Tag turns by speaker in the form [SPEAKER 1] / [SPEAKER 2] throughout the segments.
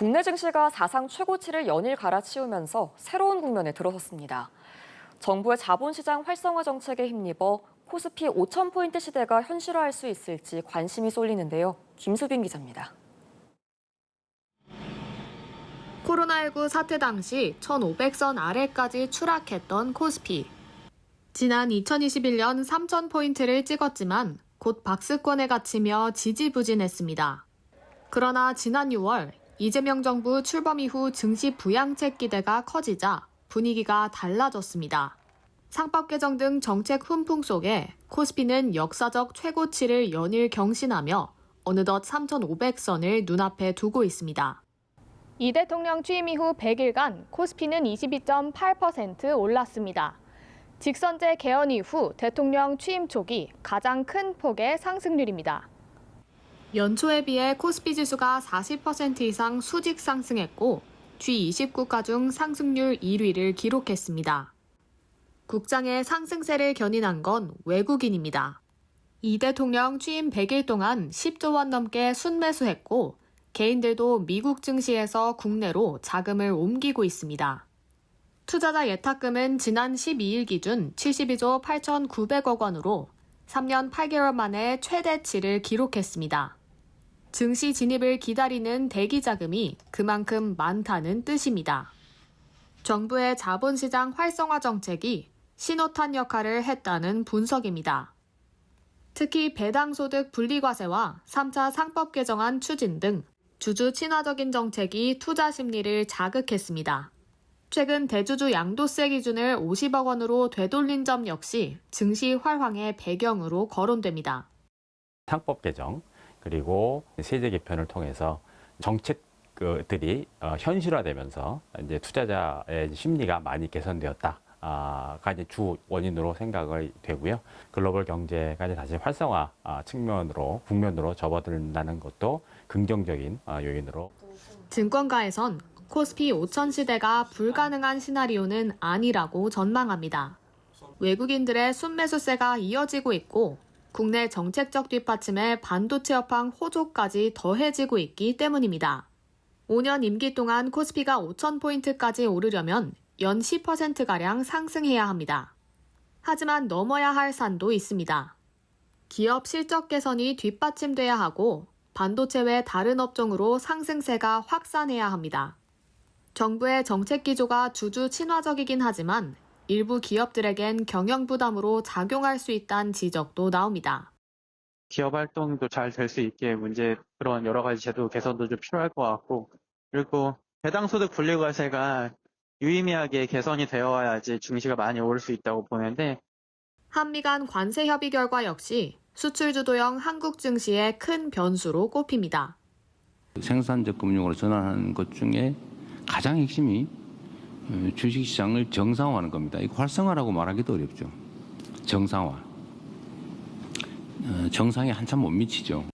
[SPEAKER 1] 국내 증시가 사상 최고치를 연일 갈아치우면서 새로운 국면에 들어섰습니다. 정부의 자본시장 활성화 정책에 힘입어 코스피 5,000포인트 시대가 현실화할 수 있을지 관심이 쏠리는데요. 김수빈 기자입니다.
[SPEAKER 2] 코로나19 사태 당시 1,500선 아래까지 추락했던 코스피. 지난 2021년 3,000포인트를 찍었지만 곧 박스권에 갇히며 지지부진했습니다. 그러나 지난 6월 이재명 정부 출범 이후 증시 부양책 기대가 커지자 분위기가 달라졌습니다. 상법 개정 등 정책 훈풍 속에 코스피는 역사적 최고치를 연일 경신하며 어느덧 3,500선을 눈앞에 두고 있습니다.
[SPEAKER 3] 이 대통령 취임 이후 100일간 코스피는 22.8% 올랐습니다. 직선제 개헌 이후 대통령 취임 초기 가장 큰 폭의 상승률입니다.
[SPEAKER 2] 연초에 비해 코스피 지수가 40% 이상 수직 상승했고 G20국가 중 상승률 1위를 기록했습니다. 국장의 상승세를 견인한 건 외국인입니다. 이 대통령 취임 100일 동안 10조 원 넘게 순매수했고 개인들도 미국 증시에서 국내로 자금을 옮기고 있습니다. 투자자 예탁금은 지난 12일 기준 72조 8,900억 원으로 3년 8개월 만에 최대치를 기록했습니다. 증시 진입을 기다리는 대기 자금이 그만큼 많다는 뜻입니다. 정부의 자본시장 활성화 정책이 신호탄 역할을 했다는 분석입니다. 특히 배당소득 분리과세와 3차 상법 개정안 추진 등 주주 친화적인 정책이 투자 심리를 자극했습니다. 최근 대주주 양도세 기준을 50억 원으로 되돌린 점 역시 증시 활황의 배경으로 거론됩니다.
[SPEAKER 4] 상법 개정 그리고 세제 개편을 통해서 정책들이 현실화되면서 이제 투자자의 심리가 많이 개선되었다가 이제 주 원인으로 생각이 되고요. 글로벌 경제가 이제 다시 활성화 국면으로 접어든다는 것도 긍정적인 요인으로.
[SPEAKER 2] 증권가에선 코스피 5,000 시대가 불가능한 시나리오는 아니라고 전망합니다. 외국인들의 순매수세가 이어지고 있고 국내 정책적 뒷받침에 반도체 업황 호조까지 더해지고 있기 때문입니다. 5년 임기 동안 코스피가 5,000포인트까지 오르려면 연 10%가량 상승해야 합니다. 하지만 넘어야 할 산도 있습니다. 기업 실적 개선이 뒷받침돼야 하고 반도체 외 다른 업종으로 상승세가 확산해야 합니다. 정부의 정책 기조가 주주 친화적이긴 하지만 일부 기업들에겐 경영 부담으로 작용할 수 있다는 지적도 나옵니다.
[SPEAKER 5] 기업 활동도 잘 될 수 있게 그런 여러 가지 제도 개선도 좀 필요할 것 같고, 그리고 배당소득 분리과세가 유의미하게 개선이 되어야지 증시가 많이 오를 수 있다고 보는데,
[SPEAKER 2] 한미 간 관세 협의 결과 역시 수출 주도형 한국 증시의 큰 변수로 꼽힙니다.
[SPEAKER 6] 생산적 금융으로 전환하는 것 중에 가장 핵심이 주식시장을 정상화하는 겁니다. 이거 활성화라고 말하기도 어렵죠. 정상화. 정상에 한참 못 미치죠.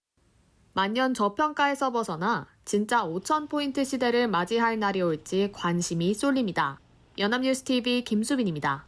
[SPEAKER 2] 만년 저평가에서 벗어나 진짜 5,000포인트 시대를 맞이할 날이 올지 관심이 쏠립니다. 연합뉴스TV 김수빈입니다.